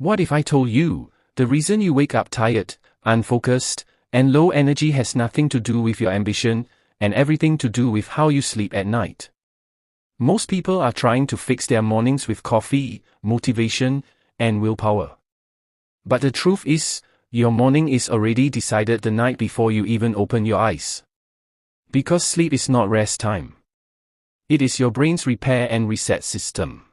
What if I told you, the reason you wake up tired, unfocused, and low energy has nothing to do with your ambition, and everything to do with how you sleep at night? Most people are trying to fix their mornings with coffee, motivation, and willpower. But the truth is, your morning is already decided the night before you even open your eyes. Because sleep is not rest time. It is your brain's repair and reset system.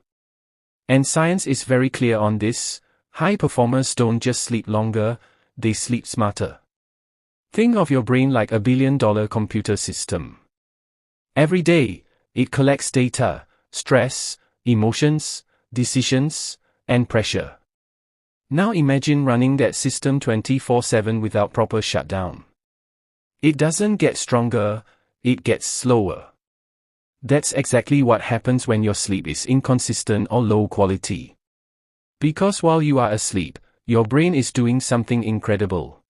And science is very clear on this. High performers don't just sleep longer, they sleep smarter. Think of your brain like a billion-dollar computer system. Every day, it collects data, stress, emotions, decisions, and pressure. Now imagine running that system 24/7 without proper shutdown. It doesn't get stronger, it gets slower. That's exactly what happens when your sleep is inconsistent or low quality. Because while you are asleep, your brain is doing something incredible.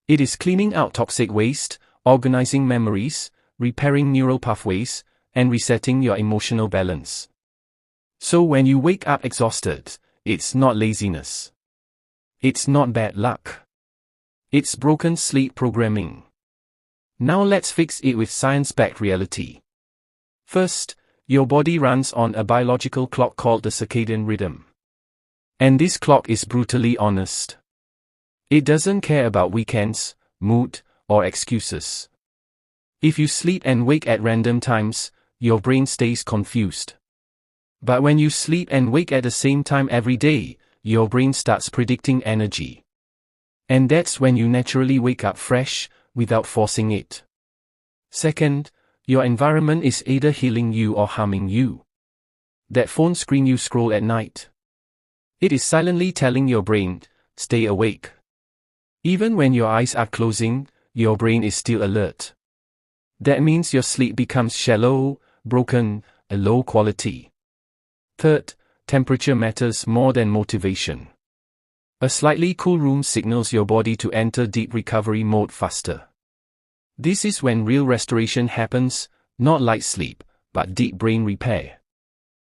It is cleaning out toxic waste, organizing memories, repairing neural pathways, and resetting your emotional balance. So when you wake up exhausted, it's not laziness. It's not bad luck. It's broken sleep programming. Now let's fix it with science-backed reality. First, your body runs on a biological clock called the circadian rhythm. And this clock is brutally honest. It doesn't care about weekends, mood, or excuses. If you sleep and wake at random times, your brain stays confused. But when you sleep and wake at the same time every day, your brain starts predicting energy. And that's when you naturally wake up fresh, without forcing it. Second, your environment is either healing you or harming you. That phone screen you scroll at night. It is silently telling your brain, stay awake. Even when your eyes are closing, your brain is still alert. That means your sleep becomes shallow, broken, and low quality. Third, temperature matters more than motivation. A slightly cool room signals your body to enter deep recovery mode faster. This is when real restoration happens, not light sleep, but deep brain repair.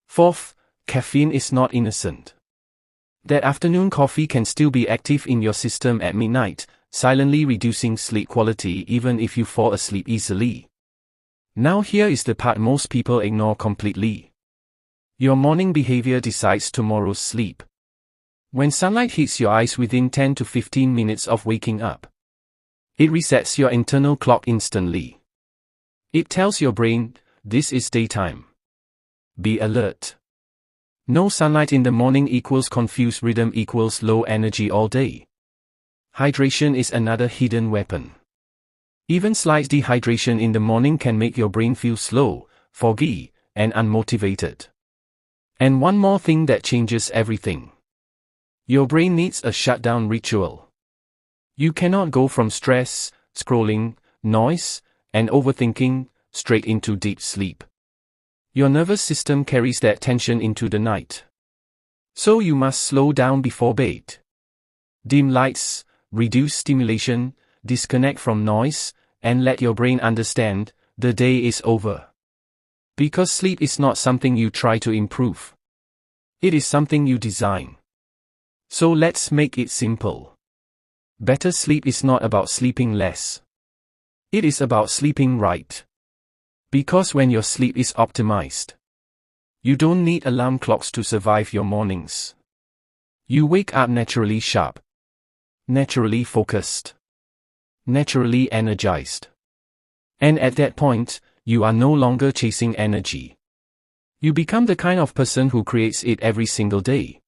Fourth, caffeine is not innocent. That afternoon coffee can still be active in your system at midnight, silently reducing sleep quality even if you fall asleep easily. Now here is the part most people ignore completely. Your morning behavior decides tomorrow's sleep. When sunlight hits your eyes within 10 to 15 minutes of waking up, it resets your internal clock instantly. It tells your brain, this is daytime. Be alert. No sunlight in the morning equals confused rhythm equals low energy all day. Hydration is another hidden weapon. Even slight dehydration in the morning can make your brain feel slow, foggy, and unmotivated. And one more thing that changes everything. Your brain needs a shutdown ritual. You cannot go from stress, scrolling, noise, and overthinking, straight into deep sleep. Your nervous system carries that tension into the night. So you must slow down before bed. Dim lights, reduce stimulation, disconnect from noise, and let your brain understand, the day is over. Because sleep is not something you try to improve. It is something you design. So let's make it simple. Better sleep is not about sleeping less. It is about sleeping right. Because when your sleep is optimized, you don't need alarm clocks to survive your mornings. You wake up naturally sharp, naturally focused, naturally energized. And at that point, you are no longer chasing energy. You become the kind of person who creates it every single day.